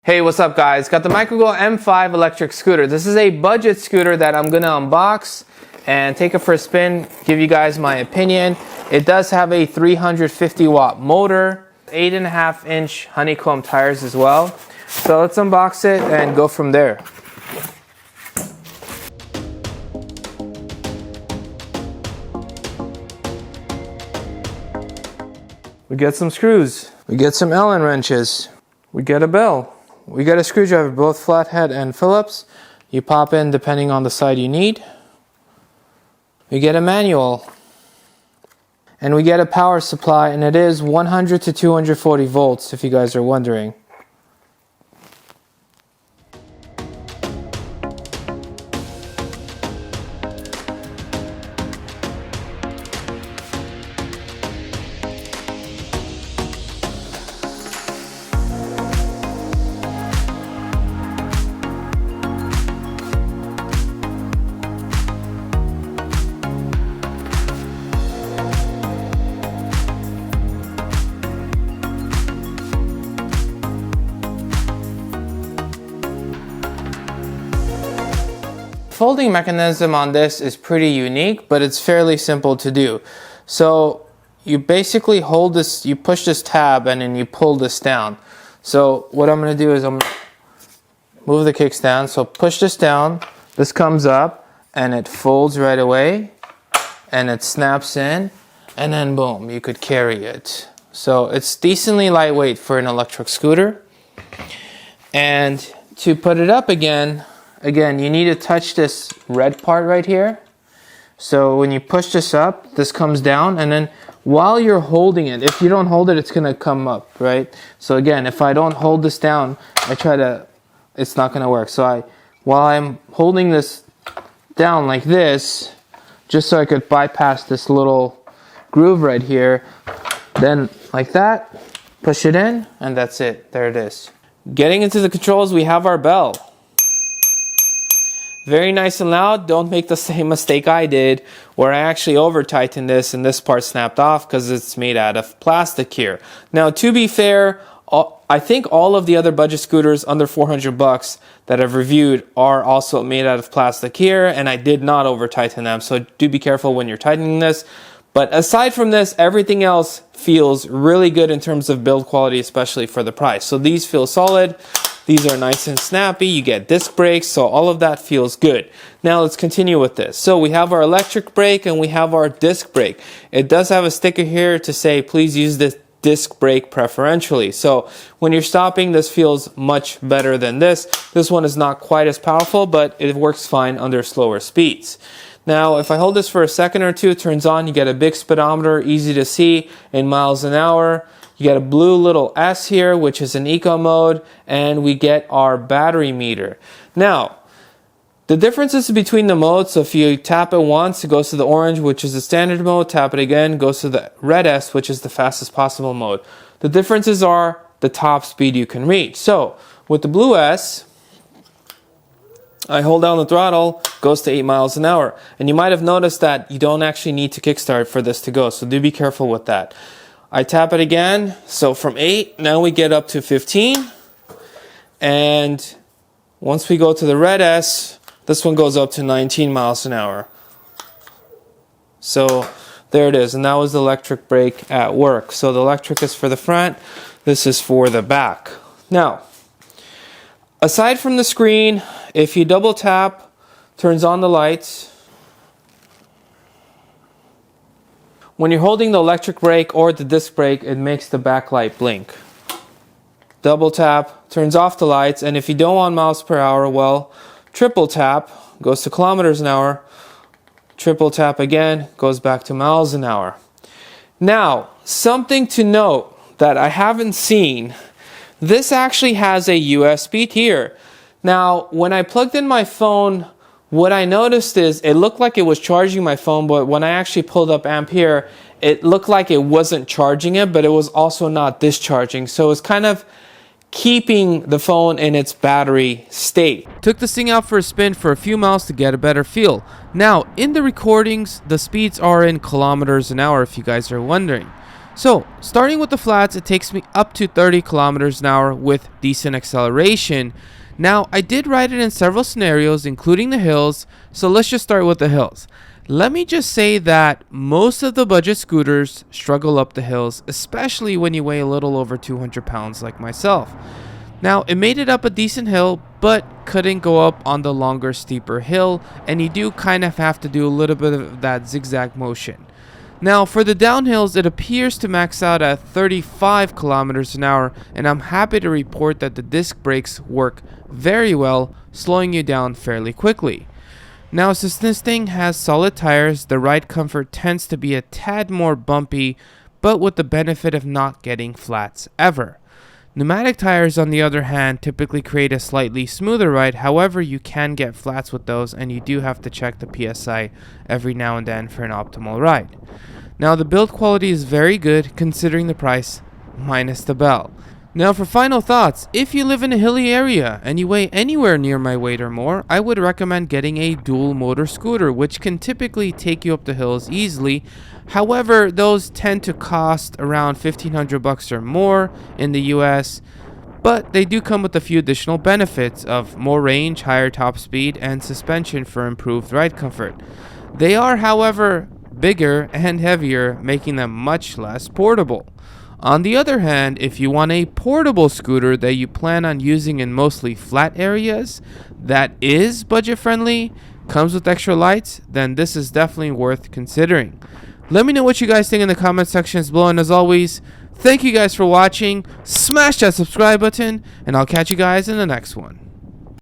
Hey, what's up guys? Got the Microgo M5 electric scooter. This is a budget scooter that I'm gonna unbox and take it for a spin, give you guys my opinion. It does have a 350 watt motor, 8.5 inch honeycomb tires as well. So let's unbox it and go from there. We get some screws, we get some Allen wrenches, we get a bell. We get a screwdriver, both flathead and Phillips. You pop in depending on the side you need. We get a manual. And we get a power supply, and it is 100 to 240 volts if you guys are wondering. Folding mechanism on this is pretty unique, but it's fairly simple to do. So you basically hold this, you push this tab and then you pull this down. So what I'm going to do is I'm going to move the kickstand. So push this down, this comes up and it folds right away and it snaps in, and then boom, you could carry it. So it's decently lightweight for an electric scooter. And to put it up again, you need to touch this red part right here. So when you push this up, this comes down, and then while you're holding it, if you don't hold it, it's gonna come up, right? So again, if I don't hold this down, it's not gonna work. So while I'm holding this down like this, just so I could bypass this little groove right here, then like that, push it in, and that's it, there it is. Getting into the controls, we have our bell. Very nice and loud. Don't make the same mistake I did where I actually over tightened this and this part snapped off because it's made out of plastic here. Now to be fair, I think all of the other budget scooters under 400 bucks that I've reviewed are also made out of plastic here, and I did not over tighten them, so do be careful when you're tightening this. But aside from this, everything else feels really good in terms of build quality, especially for the price. So these feel solid. These are nice and snappy. You get disc brakes, so all of that feels good. Now let's continue with this. So we have our electric brake and we have our disc brake. It does have a sticker here to say please use this disc brake preferentially. So when you're stopping, this feels much better than this. This one is not quite as powerful, but it works fine under slower speeds. Now if I hold this for a second or two, it turns on. You get a big speedometer, easy to see in miles an hour. You get a blue little S here, which is an eco mode, and we get our battery meter. Now, the differences between the modes, so if you tap it once, it goes to the orange, which is the standard mode. Tap it again, goes to the red S, which is the fastest possible mode. The differences are the top speed you can reach. So, with the blue S, I hold down the throttle, goes to 8 miles an hour. And you might have noticed that you don't actually need to kickstart for this to go, so do be careful with that. I tap it again, so from 8, now we get up to 15. And once we go to the red S, this one goes up to 19 miles an hour. So there it is, and that was the electric brake at work. So the electric is for the front, this is for the back. Now, aside from the screen, if you double tap, turns on the lights. When you're holding the electric brake or the disc brake, it makes the backlight blink. Double tap, turns off the lights, and if you don't want miles per hour, well, triple tap, goes to kilometers an hour. Triple tap again, goes back to miles an hour. Now, something to note that I haven't seen, this actually has a USB here. Now, when I plugged in my phone, what I noticed is it looked like it was charging my phone, but when I actually pulled up amp here, it looked like it wasn't charging it, but it was also not discharging. So it's kind of keeping the phone in its battery state. Took this thing out for a spin for a few miles to get a better feel. Now, in the recordings, the speeds are in kilometers an hour if you guys are wondering. So, starting with the flats, it takes me up to 30 kilometers an hour with decent acceleration. Now, I did ride it in several scenarios, including the hills, so let's just start with the hills. Let me just say that most of the budget scooters struggle up the hills, especially when you weigh a little over 200 pounds like myself. Now, it made it up a decent hill, but couldn't go up on the longer, steeper hill, and you do kind of have to do a little bit of that zigzag motion. Now, for the downhills, it appears to max out at 35 kilometers an hour, and I'm happy to report that the disc brakes work very well, slowing you down fairly quickly. Now, since this thing has solid tires, the ride comfort tends to be a tad more bumpy, but with the benefit of not getting flats ever. Pneumatic tires, on the other hand, typically create a slightly smoother ride. However, you can get flats with those, and you do have to check the PSI every now and then for an optimal ride. Now, the build quality is very good considering the price, minus the bell. Now, for final thoughts, if you live in a hilly area and you weigh anywhere near my weight or more, I would recommend getting a dual motor scooter, which can typically take you up the hills easily. However, those tend to cost around $1,500 or more in the US, but they do come with a few additional benefits of more range, higher top speed, and suspension for improved ride comfort. They are, however, bigger and heavier, making them much less portable. On the other hand, if you want a portable scooter that you plan on using in mostly flat areas, that is budget friendly, comes with extra lights, then this is definitely worth considering. Let me know what you guys think in the comment sections below, and as always, thank you guys for watching. Smash that subscribe button, and I'll catch you guys in the next one.